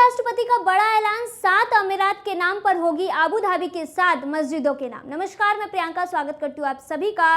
राष्ट्रपति का बड़ा ऐलान, 7 अमीरात के नाम पर होगी अबू धाबी के 7 मस्जिदों के नाम। नमस्कार, मैं प्रियंका स्वागत करती हूँ आप सभी का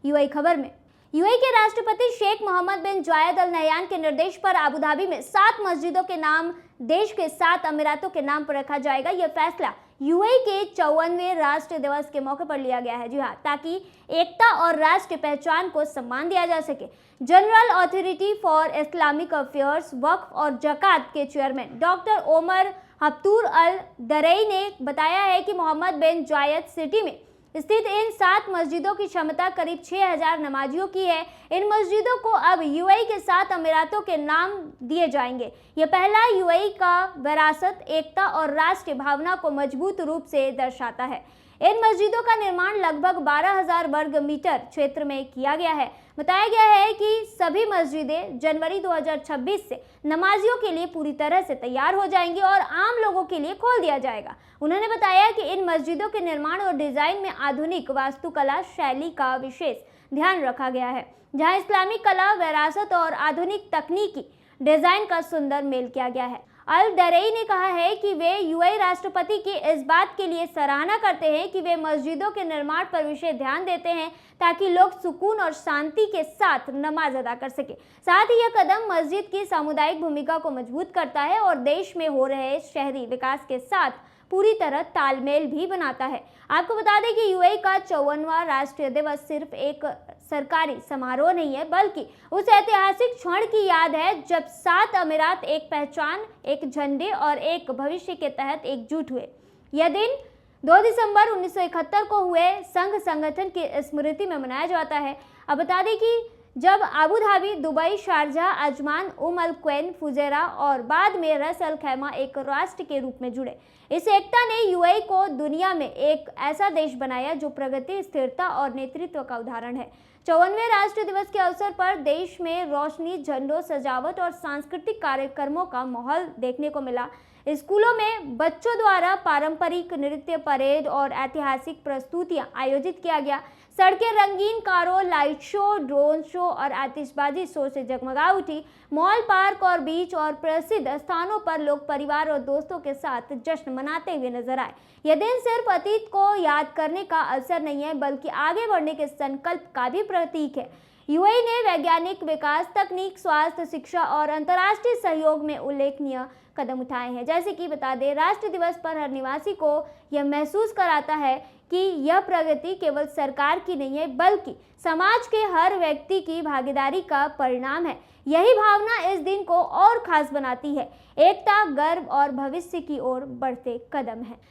यूएई खबर में। यूएई के राष्ट्रपति शेख मोहम्मद बिन जायद अल नहयान के निर्देश पर अबू धाबी में 7 मस्जिदों के नाम देश के 7 अमीरातों के नाम पर रखा जाएगा। यह फैसला यूएई के 54वें राष्ट्रीय दिवस के मौके पर लिया गया है। जी हाँ, ताकि एकता और राष्ट्रीय पहचान को सम्मान दिया जा सके। General authority for Islamic affairs, वक्फ और ज़कात के chairman doctor Omar Habtoor Al Darei ने बताया है कि मोहम्मद बिन जायद सिटी में स्थित इन 7 मस्जिदों की क्षमता करीब 6000 नमाजियों की है। इन मस्जिदों को अब यूएई के 7 अमीरातों के नाम दिए जाएंगे। यह पहला यूएई का विरासत, एकता और राष्ट्रीय भावना को मजबूत रूप से दर्शाता है। इन मस्जिदों का निर्माण लगभग 12000 वर्ग मीटर क्षेत्र में किया गया है। बताया गया है कि सभी मस्जिदें जनवरी 2026 से नमाजियों के लिए पूरी तरह से तैयार हो जाएंगी और आम लोगों के लिए खोल दिया जाएगा। उन्होंने बताया कि इन मस्जिदों के निर्माण और डिजाइन में आधुनिक वास्तुकला शैली का विशेष ध्यान रखा गया है, जहां इस्लामिक कला, विरासत और आधुनिक तकनीकी डिजाइन का सुंदर मेल किया गया है। अल दरई ने कहा है कि वे यूएई राष्ट्रपति की इस बात के लिए सराहना करते हैं कि वे मस्जिदों के निर्माण पर विशेष ध्यान देते हैं ताकि लोग सुकून और शांति के साथ नमाज अदा कर सके। साथ ही यह कदम मस्जिद की सामुदायिक भूमिका को मजबूत करता है और देश में हो रहे शहरी विकास के साथ पूरी तरह तालमेल भी बनाता है। आपको बता दें कि यूएई का 54वां राष्ट्रीय दिवस सिर्फ एक सरकारी समारोह नहीं है, बल्कि उस ऐतिहासिक क्षण की याद है जब 7 अमीरात एक पहचान, एक झंडे और एक भविष्य के तहत एकजुट हुए। यह दिन 2 दिसंबर 1971 को हुए संघ संगठन की स्मृति में मनाया जाता है। अब बता दें कि जब Abu Dhabi, Dubai, Sharjah, Ajman, Al Quwain, Fujairah और बाद में रस अल खैमा एक राष्ट्र के रूप में जुड़े। इस एकता ने यूएई को दुनिया में एक ऐसा देश बनाया जो प्रगति, स्थिरता और नेतृत्व का उदाहरण है। 54वें राष्ट्रीय दिवस के अवसर पर देश में रोशनी, झंडों, सजावट और सांस्कृतिक कार्यक्रमों का माहौल देखने को मिला। स्कूलों में बच्चों द्वारा पारंपरिक नृत्य, परेड और ऐतिहासिक प्रस्तुतियां आयोजित किया गया। सड़कें रंगीन कारों, लाइट शो, ड्रोन शो और आतिशबाजी शो से जगमगा उठी। मॉल, पार्क और बीच और प्रसिद्ध स्थानों पर लोग परिवार और दोस्तों के साथ जश्न मनाते हुए नजर आए। यह दिन सिर्फ अतीत को याद करने का अवसर नहीं है, बल्कि आगे बढ़ने के संकल्प का भी प्रतीक है। यूएई ने वैज्ञानिक विकास, तकनीक, स्वास्थ्य, शिक्षा और अंतर्राष्ट्रीय सहयोग में उल्लेखनीय कदम उठाए हैं। जैसे कि बता दें, राष्ट्रीय दिवस पर हर निवासी को यह महसूस कराता है कि यह प्रगति केवल सरकार की नहीं है, बल्कि समाज के हर व्यक्ति की भागीदारी का परिणाम है। यही भावना इस दिन को और खास बनाती है। एकता, गर्व और भविष्य की ओर बढ़ते कदम है।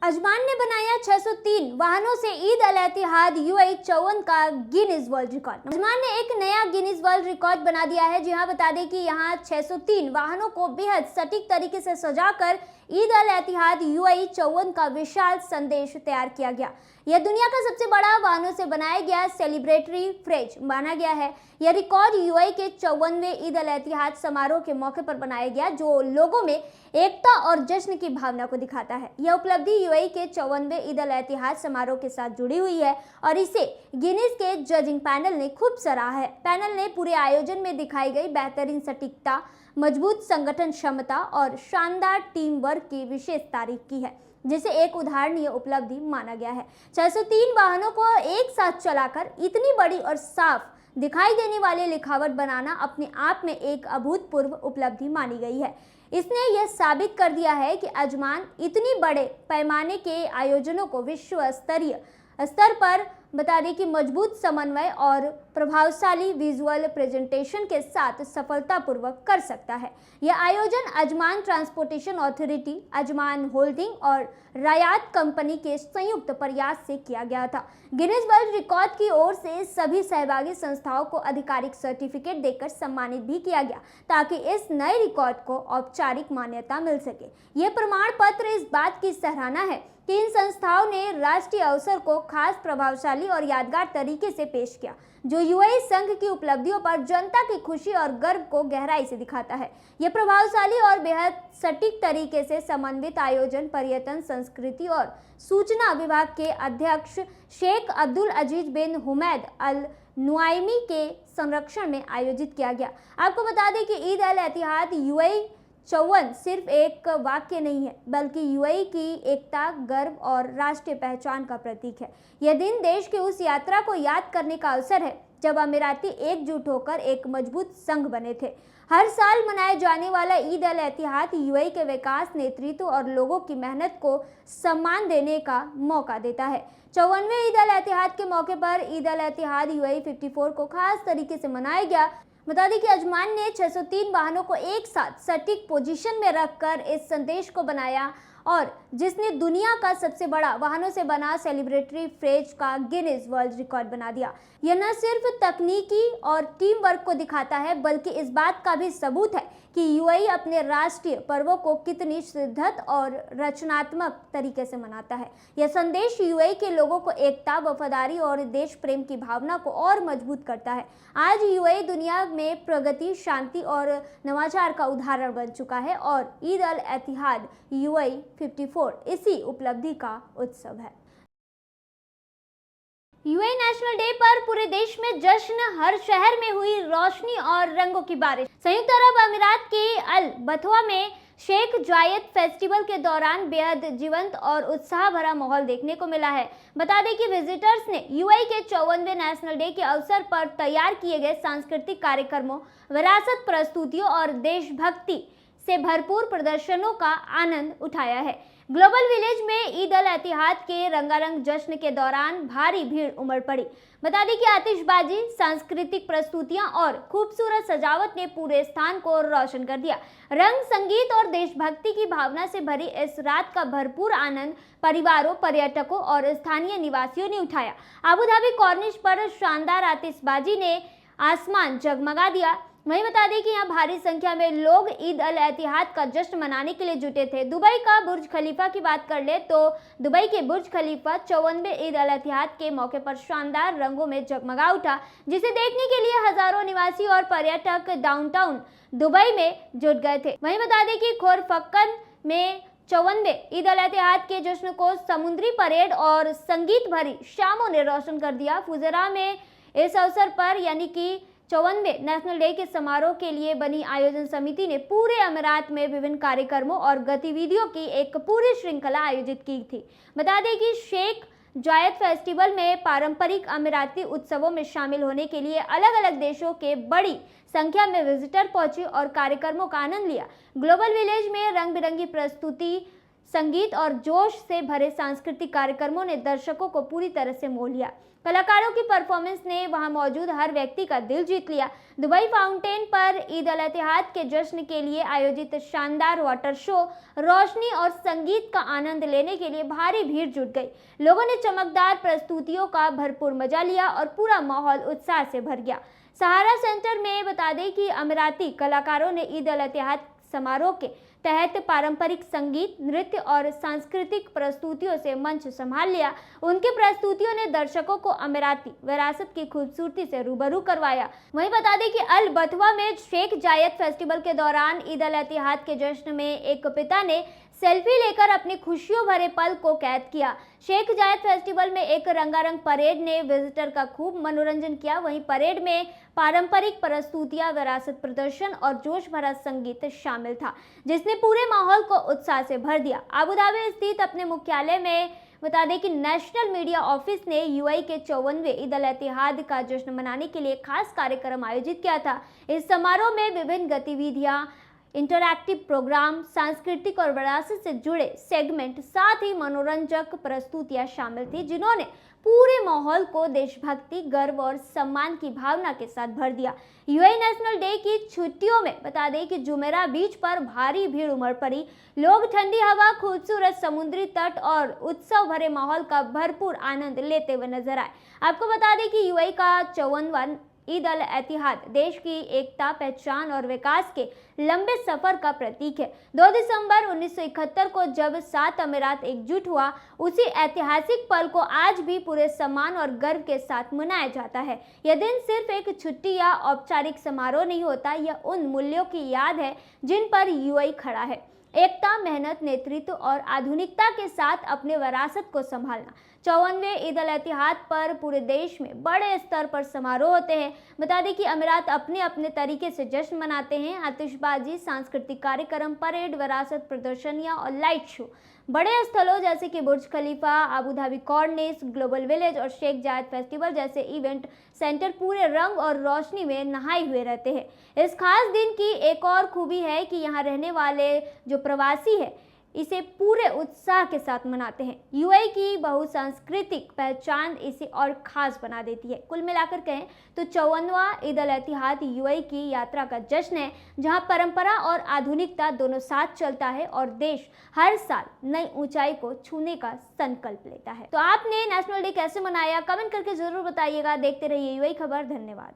अजमान ने बनाया 603 वाहनों से ईद अल इतिहाद यूएई 54 का गिनीज वर्ल्ड रिकॉर्ड। अजमान ने एक नया गिनीज वर्ल्ड रिकॉर्ड बना दिया है। जी हाँ, बता दें कि यहाँ 603 वाहनों को बेहद सटीक तरीके से सजाकर ईद अल इतिहाद यूएई 54 का विशाल संदेश तैयार किया गया। यह दुनिया का सबसे बड़ा वाहनों से बनाया गया सेलिब्रेटरी फ्रेज माना गया है। यह रिकॉर्ड यूएई के 54वें ईद अल इतिहाद समारोह के मौके पर बनाया गया, जो लोगों में एकता और जश्न की भावना को दिखाता है। यह उपलब्धि यूएई के 54वें ईद अल इतिहाद समारोह के साथ जुड़ी हुई है और इसे गिनीज के जजिंग पैनल ने खूब सराहा है। पैनल ने पूरे आयोजन में दिखाई गई बेहतरीन सटीकता, मजबूत संगठन क्षमता और शानदार टीम वर्क की विशेष तारीफ की है, जिसे एक उदाहरणीय उपलब्धि माना गया है। 603 वाहनों को एक साथ चलाकर इतनी बड़ी और साफ दिखाई देने वाली लिखावट बनाना अपने आप में एक अभूतपूर्व उपलब्धि मानी गई है। इसने यह साबित कर दिया है कि अजमान इतनी बड़े पैमाने के आयोजनों को विश्व स्तरीय स्तर पर बता दें कि मजबूत समन्वय और प्रभावशाली विजुअल प्रेजेंटेशन के साथ सफलतापूर्वक कर सकता है। यह आयोजन Ajman transportation authority, Ajman holding और रायात कंपनी के संयुक्त प्रयास से किया गया था। गिनीज वर्ल्ड रिकॉर्ड की ओर से सभी सहभागी संस्थाओं को आधिकारिक सर्टिफिकेट देकर सम्मानित भी किया गया, ताकि इस नए रिकॉर्ड को औपचारिक मान्यता मिल सके। यह प्रमाण पत्र इस बात की सराहना है कि इन संस्थाओं ने राष्ट्रीय अवसर को खास, प्रभावशाली और यादगार तरीके से पेश किया, जो यूएई संघ की उपलब्धियों पर जनता की खुशी और गर्व को गहराई से दिखाता है। यह प्रभावशाली और बेहद सटीक तरीके से समन्वित आयोजन पर्यटन, संस्कृति और सूचना विभाग के अध्यक्ष शेख अब्दुल अजीज बिन हुमैद अल नुआइमी के संरक्षण में आयोजित किया गया। आपको बता दें कि ईद अल इतिहाद यूएई 54 सिर्फ एक वाक्य नहीं है, बल्कि यूएई की एकता, गर्व और राष्ट्रीय पहचान का प्रतीक है। यह दिन देश की उस यात्रा को याद करने का अवसर है जब अमीराती एकजुट होकर एक मजबूत संघ बने थे। हर साल मनाया जाने वाला ईद अल एतिहाद यूएई के विकास, नेतृत्व और लोगों की मेहनत को सम्मान देने का मौका देता है। 54वें ईद अल एतिहाद के मौके पर ईद अल एतिहाद यूएई 54 को खास तरीके से मनाया गया। बता दें कि अजमान ने 603 वाहनों को एक साथ सटीक पोजीशन में रखकर इस संदेश को बनाया और जिसने दुनिया का सबसे बड़ा वाहनों से बना सेलिब्रेटरी फ्रेज का गिनीज वर्ल्ड रिकॉर्ड बना दिया। यह न सिर्फ तकनीकी और टीम वर्क को दिखाता है, बल्कि इस बात का भी सबूत है कि यूएई अपने राष्ट्रीय पर्वों को कितनी शिद्दत और रचनात्मक तरीके से मनाता है। यह संदेश यूएई के लोगों को एकता, वफादारी और देश प्रेम की भावना को और मजबूत करता है। आज यूएई दुनिया में प्रगति, शांति और नवाचार का उदाहरण बन चुका है और ईद अल एतिहाद यूएई 54 इसी उपलब्धि का उत्सव है। यूएई नेशनल डे पर पूरे देश में जश्न, हर शहर में हुई रोशनी और रंगों की बारिश। संयुक्त अरब अमीरात के अल बथवा में शेख जायद फेस्टिवल के दौरान बेहद जीवंत और उत्साह भरा माहौल देखने को मिला है। बता दें कि विजिटर्स ने यूएई के 54वें नेशनल डे के अवसर पर तैयार किए गए सांस्कृतिक कार्यक्रमों, विरासत प्रस्तुतियों और देशभक्ति से भरपूर प्रदर्शनों का आनंद उठाया है। ग्लोबल विलेज में ईद अल एतिहाद के रंगारंग जश्न के दौरान भारी भीड़ उमड़ पड़ी। बता दें कि आतिशबाजी, सांस्कृतिक प्रस्तुतियां और खूबसूरत सजावट ने पूरे स्थान को रोशन कर दिया। रंग, संगीत और देशभक्ति की भावना से भरी इस रात का भरपूर आनंद परिवारों, पर्यटकों और स्थानीय निवासियों ने उठाया। अबू धाबी कॉर्निश पर शानदार आतिशबाजी ने आसमान जगमगा दिया। वहीं बता दें कि यहाँ भारी संख्या में लोग ईद अल एतिहाद का जश्न मनाने के लिए जुटे थे। दुबई का बुर्ज खलीफा की बात कर ले तो दुबई के बुर्ज खलीफा 54वें ईद अल एतिहाद के मौके पर शानदार रंगों में जगमगा उठा, जिसे देखने के लिए हजारों निवासी और पर्यटक डाउनटाउन दुबई में जुट गए थे। वहीं बता दें कि खोरफक्कन में 54वें ईद अल एतिहाद के जश्न को समुद्री परेड और संगीत भरी शामों ने रोशन कर दिया। फुजरा में इस अवसर पर यानी कि 54वें नेशनल डे के समारोह के लिए बनी आयोजन समिति ने पूरे अमीरात में विभिन्न कार्यक्रमों और गतिविधियों की एक पूरी श्रृंखला आयोजित की थी। बता दें कि शेख जायद फेस्टिवल में पारंपरिक अमीराती उत्सवों में शामिल होने के लिए अलग अलग देशों के बड़ी संख्या में विजिटर पहुंचे और कार्यक्रमों का आनंद लिया। ग्लोबल विलेज में रंग बिरंगी प्रस्तुति, संगीत और जोश से भरे सांस्कृतिक कार्यक्रमों ने दर्शकों को पूरी तरह से मोह लिया। कलाकारों की परफॉर्मेंस ने वहां मौजूद हर व्यक्ति का दिल जीत लिया। दुबई फाउंटेन पर ईद अल एतिहाद के जश्न के लिए आयोजित शानदार वाटर शो, रोशनी और संगीत का आनंद लेने के लिए भारी भीड़ जुट गई। लोगों ने चमकदार प्रस्तुतियों का भरपूर मजा लिया और पूरा माहौल उत्साह से भर गया। सहारा सेंटर में बता दें कि अमीराती कलाकारों ने ईद अल एतिहाद समारोह के तहत पारंपरिक संगीत, नृत्य और सांस्कृतिक प्रस्तुतियों से मंच संभाल लिया। उनकी प्रस्तुतियों ने दर्शकों को अमीराती विरासत की खूबसूरती से रूबरू करवाया। वहीं बता दें कि अल बथवा में शेख जायद फेस्टिवल के दौरान ईद अल एतिहाद के जश्न में एक पिता ने सेल्फी लेकर अपनी खुशियों भरे पल को कैद किया। शेख जायद फेस्टिवल में एक रंगारंग परेड ने विजिटर का खूब मनोरंजन किया। वहीं परेड में पारंपरिक प्रस्तुतियां, विरासत प्रदर्शन और जोश भरा संगीत शामिल था, जिसने पूरे माहौल को उत्साह से भर दिया। अबू धाबी स्थित अपने मुख्यालय में बता दें कि नेशनल मीडिया ऑफिस ने यूएई के 54वें ईद अल एतिहाद का जश्न मनाने के लिए खास कार्यक्रम आयोजित किया था। इस समारोह में विभिन्न गतिविधियां, इंटरैक्टिव प्रोग्राम, सांस्कृतिक और विरासत से जुड़े सेगमेंट, साथ ही मनोरंजक प्रस्तुतियां शामिल थी, जिन्होंने पूरे माहौल को देशभक्ति, गर्व और सम्मान की भावना के साथ भर दिया। यूएई नेशनल डे की छुट्टियों में बता दें कि जुमेरा बीच पर भारी भीड़ उमड़ पड़ी। लोग ठंडी हवा, खूबसूरत समुद्री तट और उत्सव भरे माहौल का भरपूर आनंद लेते हुए नजर आए। आपको बता दें कि यूएई का 54वां ईद अल एतिहाद देश की एकता, पहचान और विकास के लंबे सफर का प्रतीक है। 2 दिसंबर 1971 को जब 7 अमीरात एकजुट हुआ, उसी ऐतिहासिक पल को आज भी पूरे सम्मान और गर्व के साथ मनाया जाता है। यह दिन सिर्फ एक छुट्टी या औपचारिक समारोह नहीं होता, यह उन मूल्यों की याद है जिन पर यूएई खड़ा है। एकता, मेहनत, नेतृत्व और आधुनिकता के साथ अपने विरासत को संभालना। 54वें ईद अल इतिहाद पर पूरे देश में बड़े स्तर पर समारोह होते हैं। बता दें कि अमीरात अपने अपने तरीके से जश्न मनाते हैं। आतिशबाजी, सांस्कृतिक कार्यक्रम, परेड, विरासत प्रदर्शनियां और लाइट शो बड़े स्थलों जैसे कि Burj Khalifa, Abu Dhabi Corniche, global village और शेख जायद फेस्टिवल जैसे इवेंट सेंटर पूरे रंग और रोशनी में नहाए हुए रहते हैं। इस खास दिन की एक और खूबी है कि यहाँ रहने वाले जो प्रवासी है इसे पूरे उत्साह के साथ मनाते हैं। यूएई की बहुसांस्कृतिक पहचान इसे और खास बना देती है। कुल मिलाकर कहें तो 54वां ईद अल इतिहाद यूएई की यात्रा का जश्न है, जहां परंपरा और आधुनिकता दोनों साथ चलता है और देश हर साल नई ऊंचाई को छूने का संकल्प लेता है। तो आपने नेशनल डे कैसे मनाया, कमेंट करके जरूर बताइएगा। देखते रहिए यूएई खबर। धन्यवाद।